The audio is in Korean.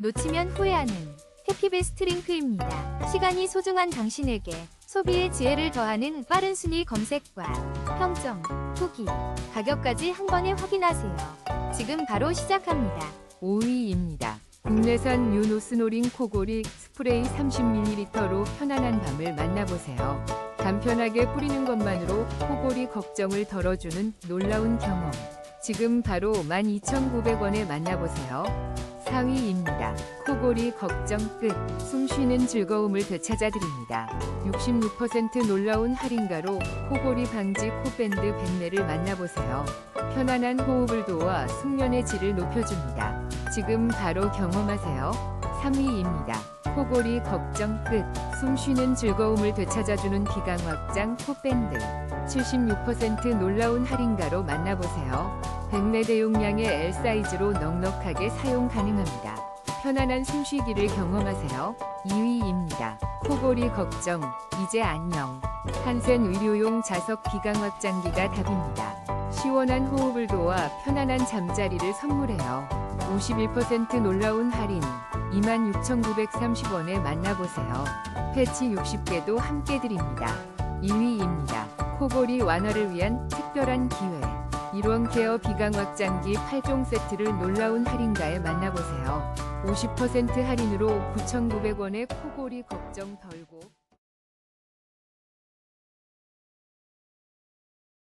놓치면 후회하는 해피베스트 링크입니다. 시간이 소중한 당신에게 소비의 지혜를 더하는 빠른 순위 검색과 평점, 후기, 가격까지 한 번에 확인하세요. 지금 바로 시작합니다. 5위입니다. 국내산 유노스노링 코골이 스프레이 30ml로 편안한 밤을 만나보세요. 간편하게 뿌리는 것만으로 코골이 걱정을 덜어주는 놀라운 경험. 지금 바로 12,900원에 만나보세요. 4위입니다. 코골이 걱정 끝. 숨쉬는 즐거움을 되찾아드립니다. 66% 놀라운 할인가로 코골이 방지 코밴드 백내를 만나보세요. 편안한 호흡을 도와 숙면의 질을 높여줍니다. 지금 바로 경험하세요. 3위입니다. 코골이 걱정 끝. 숨쉬는 즐거움을 되찾아주는 기강 확장 코밴드. 76% 놀라운 할인가로 만나보세요. 백내 대용량의 L 사이즈로 넉넉하게 사용 가능합니다. 편안한 숨쉬기를 경험하세요. 2위입니다. 코골이 걱정, 이제 안녕. 한센 의료용 자석 기강 확장기가 답입니다. 시원한 호흡을 도와 편안한 잠자리를 선물해요. 51% 놀라운 할인, 26,930원에 만나보세요. 패치 60개도 함께 드립니다. 2위입니다. 코골이 완화를 위한 특별한 기회. 일원 케어 비강 확장기 8종 세트를 놀라운 할인가에 만나보세요. 50% 할인으로 9,900원에 코골이 걱정 덜고